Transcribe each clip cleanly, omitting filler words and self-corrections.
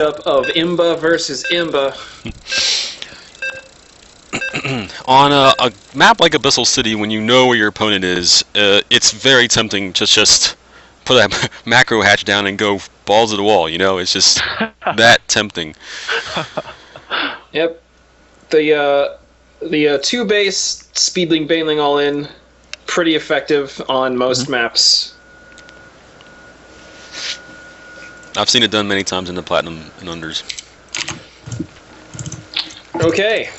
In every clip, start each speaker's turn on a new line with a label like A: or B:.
A: of Imba versus Imba.
B: On a map like Abyssal City, when you know where your opponent is, it's very tempting to just put that macro hatch down and go balls to the wall. You know, it's just that tempting.
A: Yep. The two base speedling baneling all in, pretty effective on most maps.
B: I've seen it done many times in the Platinum and Unders.
A: Okay.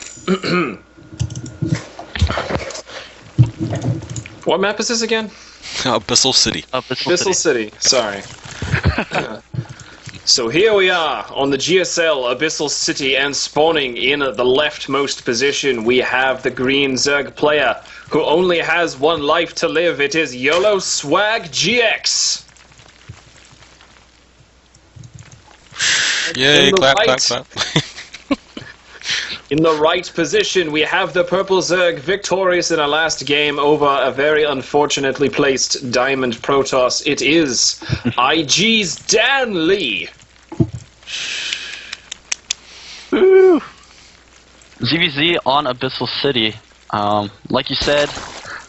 A: What map is this again?
B: Abyssal City.
A: Abyssal City. Sorry. So here we are on the GSL Abyssal City, and spawning in the leftmost position we have the green Zerg player who only has one life to live. It is XXYoLoSwaGXx.
B: Yay, clap, clap, clap.
A: In the right position, we have the purple Zerg victorious in our last game over a very unfortunately placed Diamond Protoss. It is iGDanLee.
C: Woo! GVZ on Abyssal City. Like you said,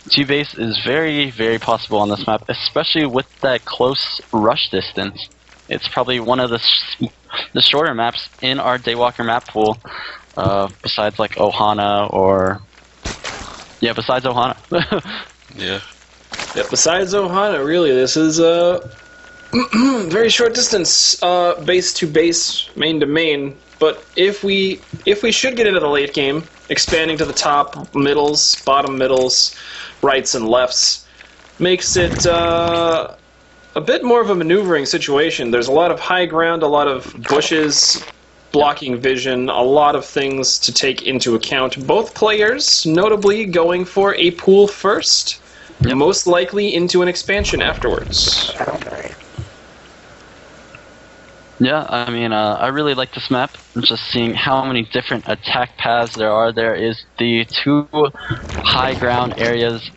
C: G-base is very, very possible on this map, especially with that close rush distance. It's probably one of the shorter maps in our DayWalker map pool. Besides like Ohana or... Yeah, besides Ohana.
B: Yeah.
A: Yeah, besides Ohana, really, this is a very short distance, base to base, main to main. But if we should get into the late game, expanding to the top middles, bottom middles, rights and lefts, makes it a bit more of a maneuvering situation. There's a lot of high ground, a lot of bushes, blocking vision, a lot of things to take into account. Both players notably going for a pool first, most likely into an expansion afterwards.
C: Yeah, I mean, I really like this map. Just seeing how many different attack paths there are. There is the two high ground areas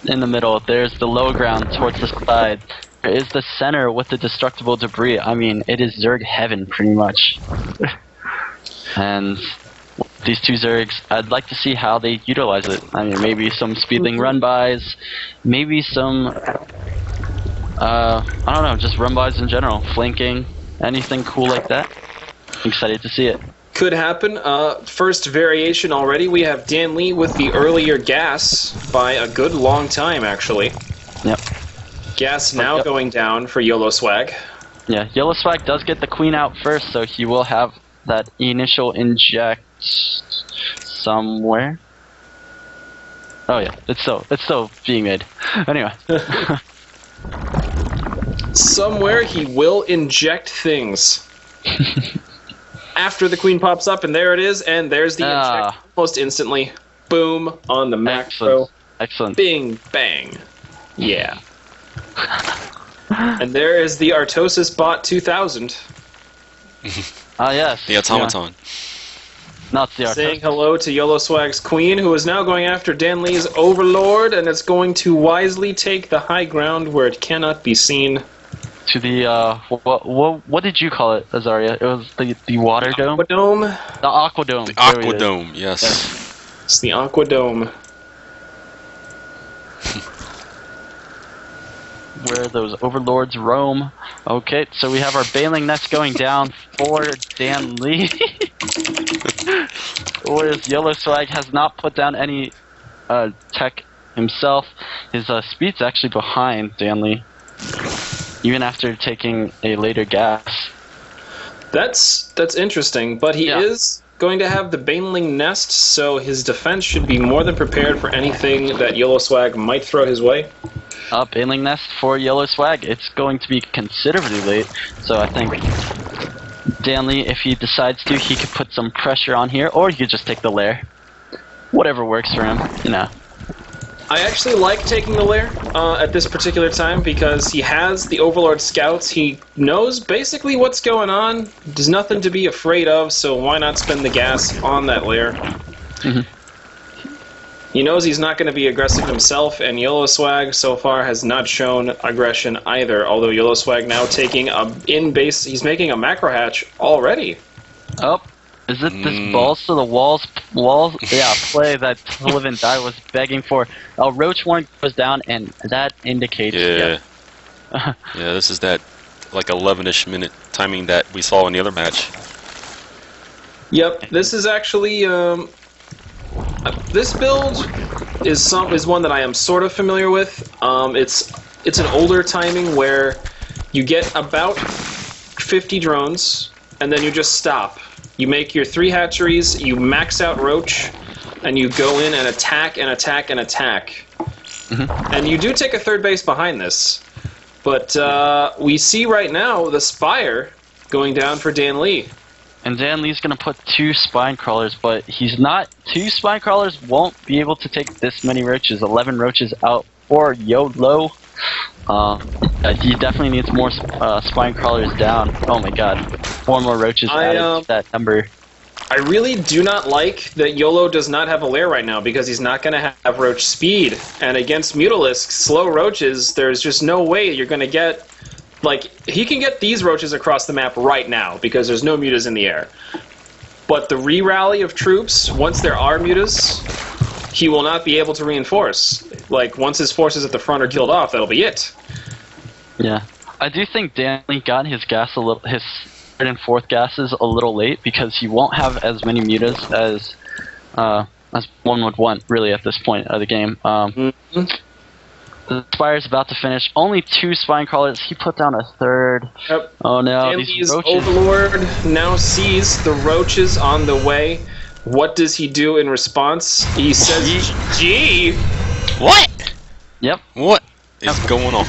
C: in the middle. There's the low ground towards the side. There is the center with the destructible debris. I mean, it is Zerg heaven, pretty much. And these two Zergs, I'd like to see how they utilize it. I mean, maybe some speedling run-bys, maybe some, I don't know, just run-bys in general, flanking, anything cool like that. I'm excited to see it.
A: Could happen. First variation already. We have DanLee with the earlier gas by a good long time, actually.
C: Yep.
A: Gas now going down for YOLOSwag.
C: Yeah, YOLOSwag does get the queen out first, so he will have that initial inject somewhere. Oh yeah, it's still being made. Anyway.
A: Somewhere he will inject things. After the queen pops up, and there it is, and there's the inject almost instantly. Boom, on the macro.
C: Excellent.
A: Bing, bang. Yeah. And there is the Artosis Bot 2000.
C: Ah, yes.
B: The automaton.
C: Yeah. Not the Artosis.
A: Saying hello to YOLOSwag's queen, who is now going after DanLee's Overlord, and it's going to wisely take the high ground where it cannot be seen.
C: To the, what did you call it, Azaria? It was the water dome?
A: Aquadome?
C: The Aquadome.
B: The Aquadome, yes.
A: It's the Aquadome.
C: Where those overlords roam. Okay, so we have our Baneling Nest going down for DanLee. Whereas YOLOSwag has not put down any tech himself. His speed's actually behind DanLee, even after taking a later gas.
A: That's interesting, but he is going to have the Baneling Nest, so his defense should be more than prepared for anything that YOLOSwag might throw his way.
C: Baneling Nest for YOLOSwag. It's going to be considerably late, so I think DanLee, if he decides to, he could put some pressure on here, or he could just take the lair. Whatever works for him, you know.
A: I actually like taking the lair at this particular time because he has the Overlord scouts. He knows basically what's going on. There's nothing to be afraid of, so why not spend the gas on that lair? He knows he's not going to be aggressive himself, and YOLOSwag so far has not shown aggression either, although YOLOSwag now taking a in-base... He's making a macro hatch already.
C: Oh, is it this balls to the walls play that toliveanddie was begging for? Roach one goes down, and that indicates...
B: Yeah. Yeah, this is that, like, 11-ish minute timing that we saw in the other match.
A: Yep, this is actually... this build is one that I am sort of familiar with. It's an older timing where you get about 50 drones, and then you just stop. You make your 3 hatcheries, you max out Roach, and you go in and attack and attack and attack. And you do take a third base behind this. But we see right now the Spire going down for DayWalker.
C: And DayWalker's going to put 2 spine crawlers, but he's not... 2 spine crawlers won't be able to take this many roaches. 11 roaches out for YOLO. He definitely needs more spine crawlers down. Oh my god. 4 more roaches added to that number.
A: I really do not like that YOLO does not have a lair right now, because he's not going to have roach speed. And against Mutalisk, slow roaches, there's just no way you're going to get... Like, he can get these roaches across the map right now, because there's no mutas in the air. But the re-rally of troops, once there are mutas, he will not be able to reinforce. Like, once his forces at the front are killed off, that'll be it.
C: Yeah. I do think DayWalker got his gas his 3rd and 4th gases a little late, because he won't have as many mutas as one would want, really, at this point of the game. The Spire's about to finish. Only 2 spine crawlers. He put down a 3rd.
A: Yep.
C: Oh no,
A: DayWalker's Overlord now sees the roaches on the way. What does he do in response? He says, "Gee."
B: What?
C: Yep.
B: What is going on?